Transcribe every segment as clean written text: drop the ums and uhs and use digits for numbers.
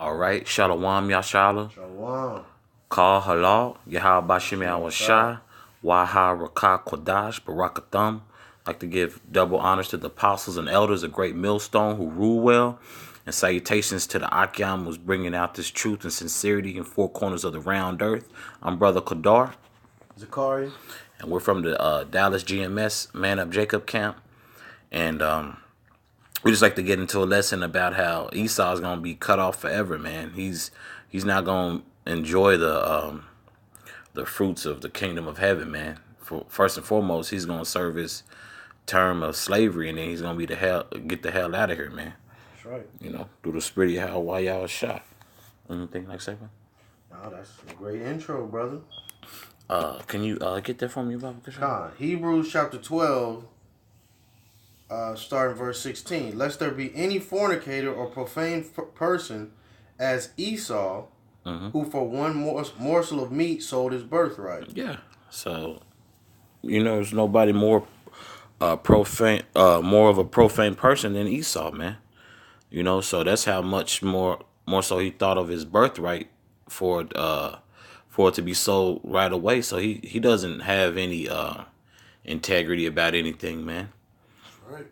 All right, Shalom Yashala, Shalom. Kal Halal, Yahal Bashim Shah. Shah, Waha Rakah Kodash, Barakathum. Like to give double honors to the apostles and elders, a great millstone who rule well, and salutations to the Akyam who's bringing out this truth and sincerity in four corners of the round earth. I'm Brother Kadar, Zakaria. and we're from the Dallas GMS Man Up Jacob camp, and we just like to get into a lesson about how Esau is gonna be cut off forever, man. He's not gonna enjoy the fruits of the kingdom of heaven, man. First and foremost, he's gonna serve his term of slavery, and then he's gonna get the hell out of here, man. That's right. Through the spirit of how why y'all was shot. Anything like that? Oh, that's a great intro, brother. Can you get that for me, Baba? Khan. Hebrews chapter 12, starting verse 16. Lest there be any fornicator or profane person as Esau, who for one morsel of meat sold his birthright. Yeah. So, there's nobody more profane, more of a profane person than Esau, man. So that's how much more so he thought of his birthright for it to be sold right away. So he doesn't have any integrity about anything, man. Right.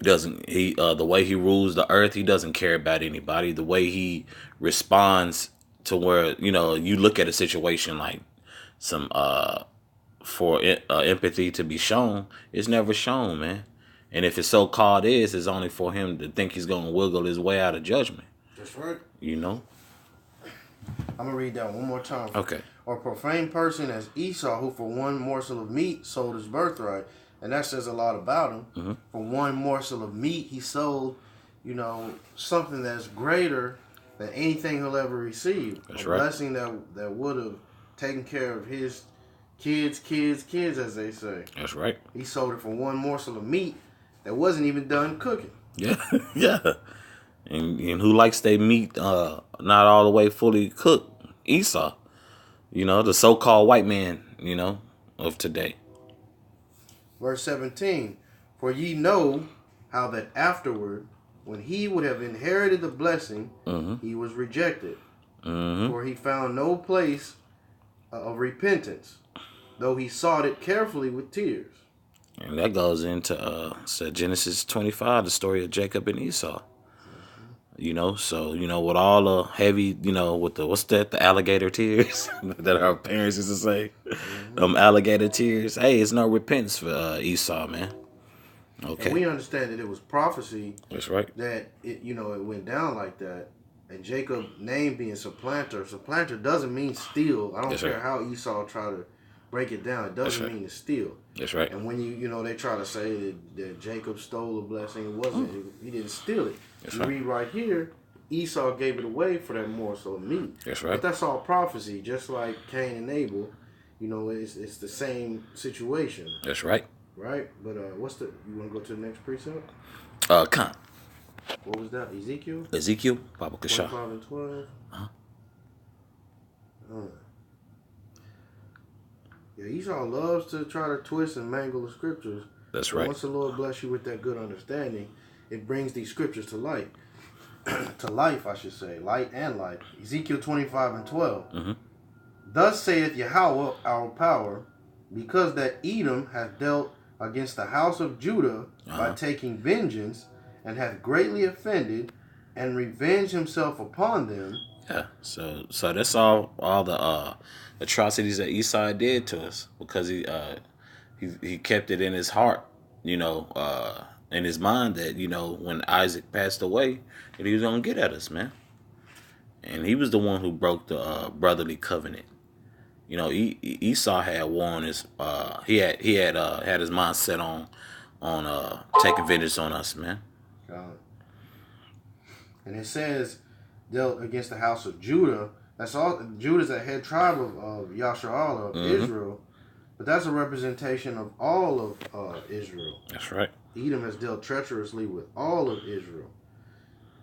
Doesn't he? The way he rules the earth, he doesn't care about anybody. The way he responds to where you look at a situation like some for empathy to be shown, it's never shown, man. And if it's so called it's only for him to think he's gonna wiggle his way out of judgment. That's right. I'm gonna read that one more time. Okay. Or profane person as Esau, who for one morsel of meat sold his birthright. And that says a lot about him. Mm-hmm. For one morsel of meat, he sold, something that's greater than anything he'll ever receive. That's a right. blessing that would have taken care of his kids, as they say. That's right. He sold it for one morsel of meat that wasn't even done cooking. Yeah, yeah. And who likes their meat not all the way fully cooked? Esau. The so-called white man, of today. Verse 17, for ye know how that afterward, when he would have inherited the blessing, he was rejected. For he found no place of repentance, though he sought it carefully with tears. And that goes into Genesis 25, the story of Jacob and Esau. So with all the heavy, with the alligator tears that our parents used to say, alligator tears. Hey, it's no repentance for Esau, man. Okay. And we understand that it was prophecy. That's right. That it went down like that, and Jacob's name being supplanter. Supplanter doesn't mean steal. I don't care how Esau try to break it down. It doesn't mean to steal. That's right. And when they try to say that Jacob stole a blessing, it wasn't. He didn't steal it. That's you right. read right here, Esau gave it away for that morsel of meat. That's right. But that's all prophecy, just like Cain and Abel. It's the same situation. That's right. Right? But you want to go to the next precept? Khan. What was that? Ezekiel? Ezekiel, Baba Kasha. 25 and 12. Yeah, Esau loves to try to twist and mangle the scriptures. That's but right. Once the Lord bless you with that good understanding, it brings these scriptures to light. To life, I should say. Light and life. Ezekiel 25 and 12. Thus saith Yahweh, our power, because that Edom hath dealt against the house of Judah by taking vengeance, and hath greatly offended, and revenged himself upon them. Yeah, so that's all the atrocities that Esau did to us, because he kept it in his heart, in his mind that when Isaac passed away, that he was gonna get at us, man. And he was the one who broke the brotherly covenant. Esau had worn his he had his mind set on taking vengeance on us, man. And it says dealt against the house of Judah. That's all. Judah's a head tribe of Yasharallah, of Israel, but that's a representation of all of Israel. That's right. Edom has dealt treacherously with all of Israel.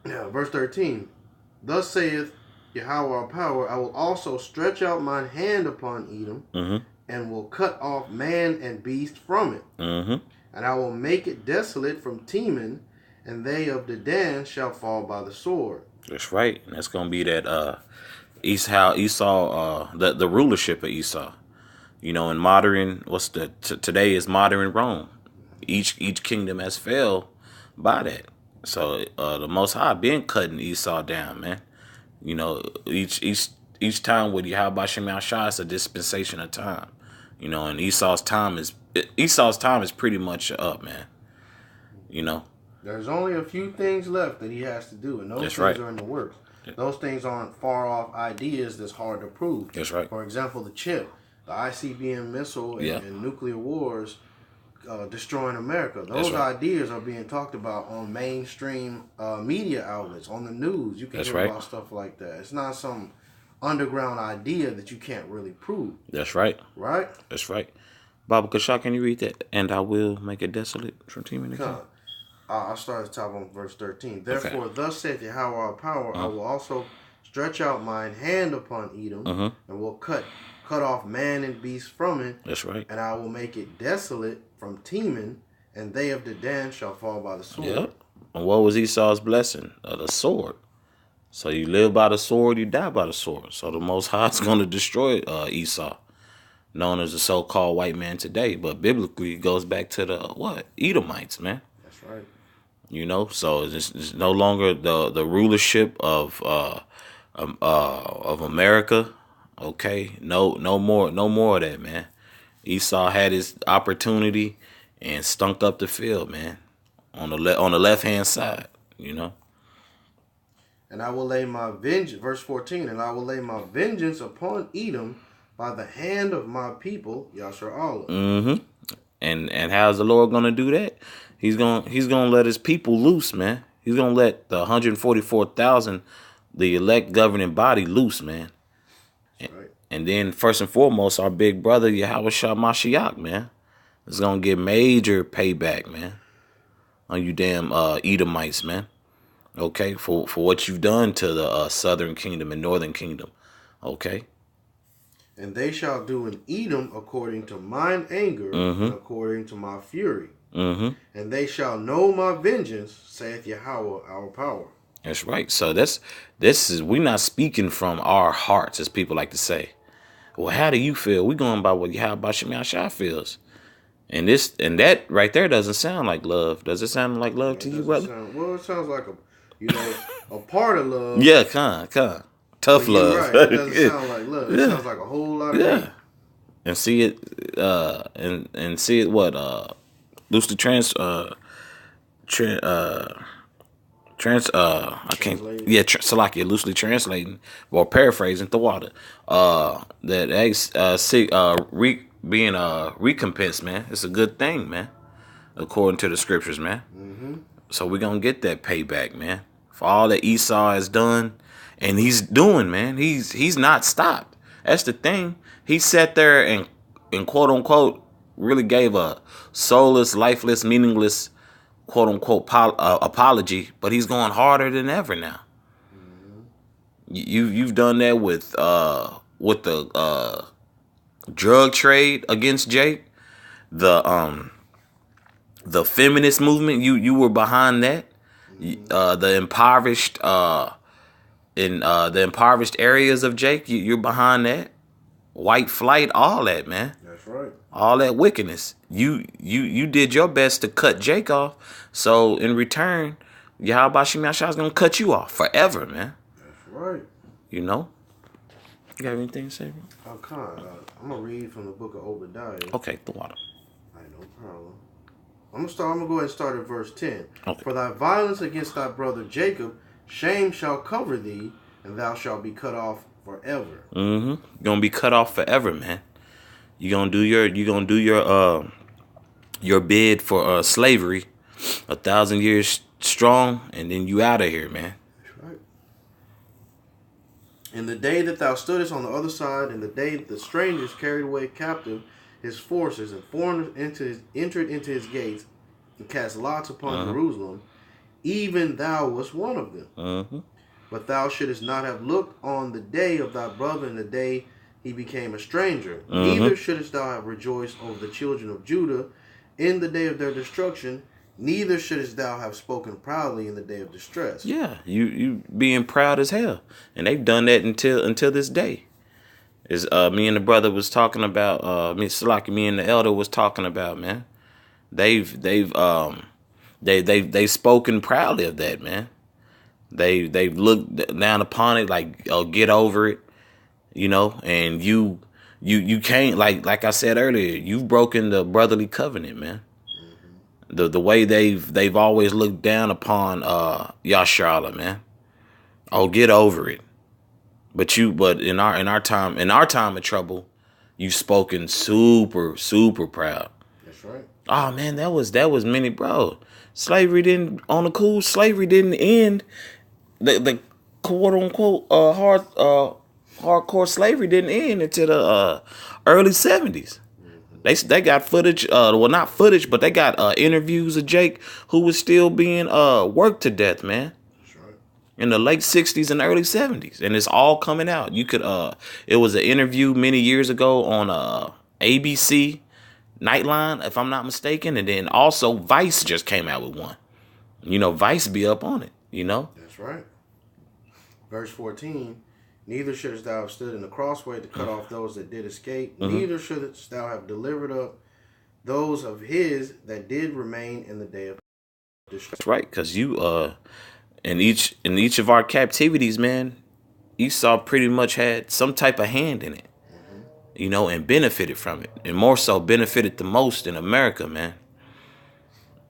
Now, verse 13. Thus saith Yahweh our power, I will also stretch out mine hand upon Edom, and will cut off man and beast from it. And I will make it desolate from Teman, and they of Dedan shall fall by the sword. That's right. And that's gonna be that Esau, the rulership of Esau. You know, in modern, today is modern Rome. Each kingdom has fell by that. So the Most High been cutting Esau down, man. You know, each time with Yahweh Shem Shah, it's a dispensation of time. You know, and Esau's time is pretty much up, man. You know, There's only a few things left that he has to do, and those that's things right. are in the works. Those things aren't far off ideas that's hard to prove. That's right. For example, the chip, the ICBM missile, and nuclear wars destroying America. Those ideas are being talked about on mainstream media outlets, on the news. You can hear about stuff like that. It's not some underground idea that you can't really prove. That's right. Right? That's right. Baba Kashah, can you read that? And I will make it desolate from team in the king. I'll start at the top on verse 13. Therefore, thus saith Yahweh our power, I will also stretch out mine hand upon Edom, and will cut off man and beast from it. That's right. And I will make it desolate from Teman, and they of Dedan shall fall by the sword. Yep. And what was Esau's blessing? The sword. So you live by the sword, you die by the sword. So the Most High is going to destroy Esau, known as the so-called white man today. But biblically, it goes back to the Edomites, man. That's right. You know, so it's no longer the rulership of America. Okay, no more of that, man. Esau had his opportunity and stunk up the field, man. On the left hand side, you know. And I will lay my vengeance, verse 14, and I will lay my vengeance upon Edom by the hand of my people, Yasher Allah. Mm-hmm. And how's the Lord gonna do that? He's gonna let his people loose, man. He's gonna let the 144,000, the elect governing body, loose, man. Right. And then first and foremost, our big brother Yahweh Shah Mashiach, man, is gonna get major payback, man, on you damn Edomites, man. Okay, for what you've done to the southern kingdom and northern kingdom. Okay. And they shall do in Edom according to mine anger and according to my fury. And they shall know my vengeance, saith Yahweh our power. That's right. So we're not speaking from our hearts, as people like to say. Well, how do you feel? We're going by what Yahweh Shem Shah feels. And that right there doesn't sound like love. Does it sound like love to you, brother? Well, it sounds like a part of love. Yeah, tough love. Right. It doesn't sound like love. It sounds like a whole lot of hate. And see it and see it loosely I can't. Salakia, loosely translating or paraphrasing the water. Being recompense, man. It's a good thing, man. According to the scriptures, man. So we're gonna get that payback, man, for all that Esau has done, and he's doing, man. He's not stopped. That's the thing. He sat there and quote unquote really gave a soulless, lifeless, meaningless quote unquote apology, but he's going harder than ever now. You've done that with the drug trade against Jake, the feminist movement. You were behind that. The impoverished in the impoverished areas of Jake, you're behind that. White flight, all that, man. That's right. All that wickedness. You did your best to cut Jake off. So in return, Yahweh Shem Shah is gonna cut you off forever, man. That's right. You know. You got anything to say? I'm gonna read from the book of Obadiah. Okay, the water. All right, no problem. I'm gonna go ahead and start at verse 10. Okay. For thy violence against thy brother Jacob, shame shall cover thee, and thou shalt be cut off forever. You're gonna be cut off forever, man. You're gonna do your bid for slavery, 1,000 years strong, and then you out of here, man. That's right. In the day that thou stoodest on the other side, in the day that the strangers carried away captive his forces, and foreigners entered into his gates, and cast lots upon Jerusalem, even thou wast one of them. But thou shouldest not have looked on the day of thy brother in the day he became a stranger. Neither shouldest thou have rejoiced over the children of Judah in the day of their destruction. Neither shouldest thou have spoken proudly in the day of distress. Yeah, you being proud as hell, and they've done that until this day. Is me and the brother was talking about me and the elder was talking about, man. They've spoken proudly of that, man. They've looked down upon it like, oh, get over it, and you can't, like I said earlier, you've broken the brotherly covenant, man. The way they've always looked down upon Yasharala, man. Oh, get over it. But in our time of trouble, you've spoken super, super proud. That's right. Oh man, that was many, bro. Slavery didn't end. The quote unquote hardcore slavery didn't end until the early 70s. They got footage, well, not footage, but they got interviews of Jake who was still being worked to death, man. That's right. In the late 60s and early 70s, and it's all coming out. You could it was an interview many years ago on ABC Nightline, if I'm not mistaken, and then also Vice just came out with one. Vice be up on it, That's right. Verse 14, neither shouldest thou have stood in the crossway to cut off those that did escape, neither shouldest thou have delivered up those of his that did remain in the day of distress. That's right, because you in each of our captivities, man, Esau pretty much had some type of hand in it, and benefited from it, and more so benefited the most in America, man.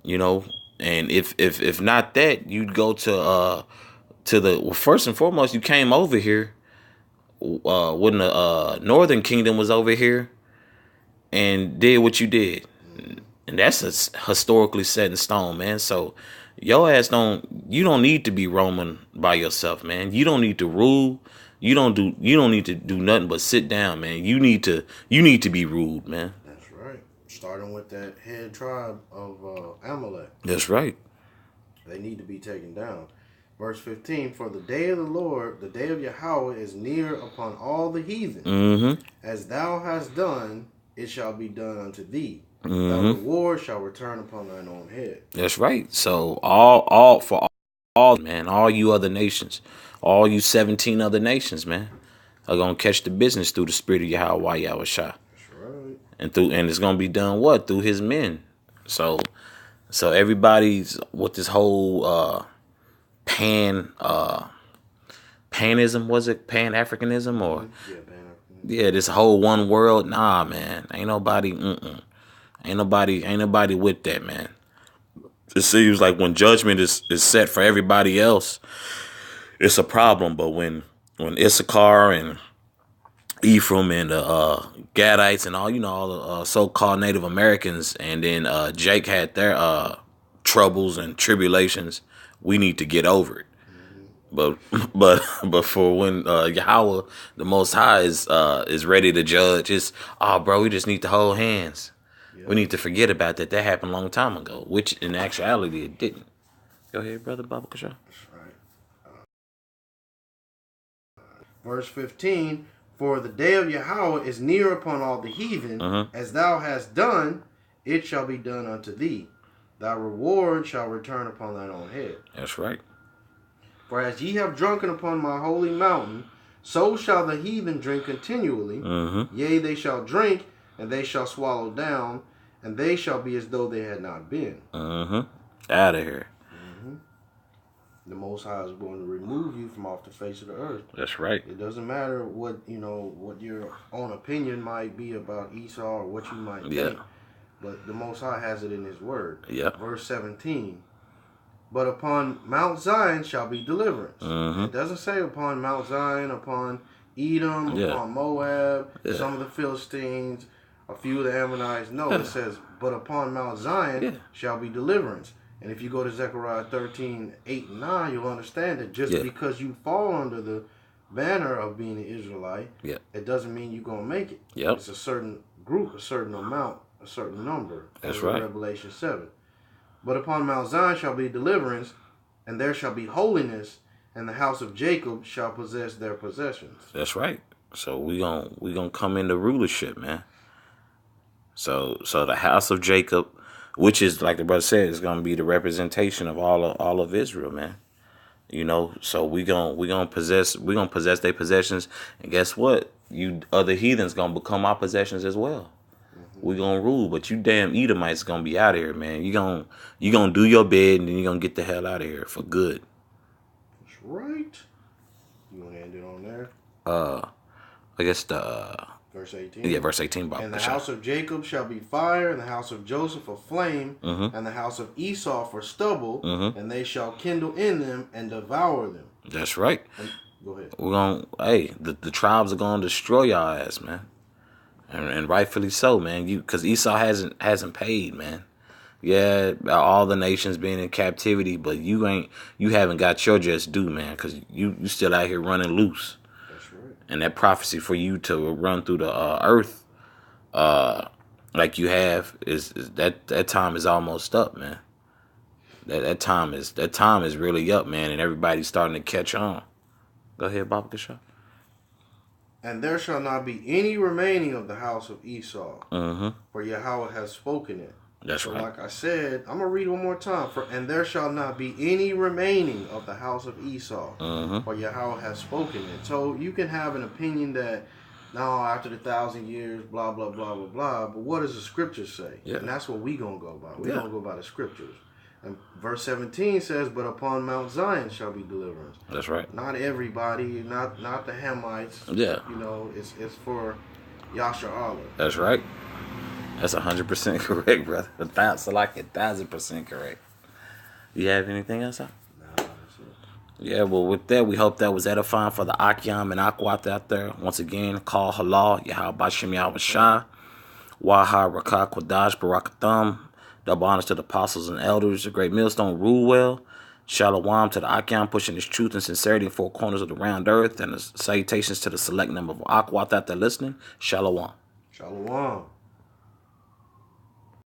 And if not that, you'd go to first and foremost, you came over here when the Northern Kingdom was over here and did what you did, and that's historically set in stone, man. So your ass you don't need to be roaming by yourself, man. You don't need to rule. You don't need to do nothing but sit down, man. You need to be ruled, man. That's right. Starting with that head tribe of Amalek. That's right. They need to be taken down. Verse 15, for the day of the Lord, the day of Yahweh, is near upon all the heathen. As thou hast done, it shall be done unto thee. Thy reward shall return upon thine own head. That's right. So all man, all you other nations, all you 17 other nations, man, are gonna catch the business through the spirit of Yahweh Yahushua. That's right. And it's gonna be done what? Through his men. So everybody's with this whole panism, was it Pan-Africanism or this whole one world? Nah, man, ain't nobody with that, man. It seems like when judgment is set for everybody else, it's a problem. But when Issachar and Ephraim and the Gadites and all the so-called Native Americans, and then Jake had their troubles and tribulations, we need to get over it. But for when Yahweh, the Most High, is ready to judge, it's bro, we just need to hold hands. Yep. We need to forget about that. That happened a long time ago, which in actuality it didn't. Go ahead, brother Baba Kasha. That's right. Verse 15, for the day of Yahweh is near upon all the heathen. As thou hast done, it shall be done unto thee. Thy reward shall return upon thine own head. That's right. For as ye have drunken upon my holy mountain, so shall the heathen drink continually. Yea, they shall drink, and they shall swallow down, and they shall be as though they had not been. Out of here. The Most High is going to remove you from off the face of the earth. That's right. It doesn't matter what your own opinion might be about Esau or what you might think, but the Most High has it in His Word. Verse 17. But upon Mount Zion shall be deliverance. It doesn't say upon Mount Zion, upon Edom, upon Moab, some of the Philistines, a few of the Ammonites. No, it says, but upon Mount Zion shall be deliverance. And if you go to Zechariah 13, 8 and 9, you'll understand that just because you fall under the banner of being an Israelite, it doesn't mean you're going to make it. It's a certain group, a certain amount, a certain number. That's right. Revelation 7. But upon Mount Zion shall be deliverance, and there shall be holiness, and the house of Jacob shall possess their possessions. That's right. So we gonna come into rulership, man. So the house of Jacob which is like the brother said, is gonna be the representation of all of Israel, man. You know, so we gonna possess their possessions, and guess what? You other heathens gonna become our possessions as well. We gonna rule, but you damn Edomites gonna be out of here, man. You gonna do your bed, and then you gonna get the hell out of here for good. That's right. You want to end it on there? I guess the Verse 18. yeah, verse 18. Bob, And the house of Jacob shall be fire, and the house of Joseph a flame, and the house of Esau for stubble, and they shall kindle in them and devour them. That's right. Go ahead. We're gonna the tribes are gonna destroy y'all ass, man, and rightfully so, man. Because Esau hasn't paid, man. Yeah, all the nations being in captivity, but you haven't got your just due, man, because you still out here running loose. That's right. And that prophecy for you to run through the earth, like you have, is that time is almost up, man. That time is really up, man, and everybody's starting to catch on. Go ahead, Baba Kasha. And there shall not be any remaining of the house of Esau, for Yahweh has spoken it. That's so right. Like I said, I'm going to read one more time. And there shall not be any remaining of the house of Esau, for Yahweh has spoken it. So you can have an opinion that, no, after the 1,000 years, blah, blah, blah, blah, blah. But what does the scriptures say? Yeah. And that's what we going to go by. We're going to go by the scriptures. And verse 17 says, but upon Mount Zion shall be deliverance. That's right. Not everybody, not the Hamites. Yeah. You know, it's for Yasha Allah. That's right. That's 100% correct, brother. 1,000% correct. You have anything else? No, that's it. Yeah, well, with that, we hope that was edifying for the Akyam and Akwat out there. Once again, call halal, Yahweh Bashem Yahweh Shah, Waha Rakah Kwadash Barakatham. Double honors to the apostles and elders. The great millstone rule well. Shalom to the Akyam, pushing his truth and sincerity in four corners of the round earth. And the salutations to the select number of Akwat out there listening. Shalom. Shalom.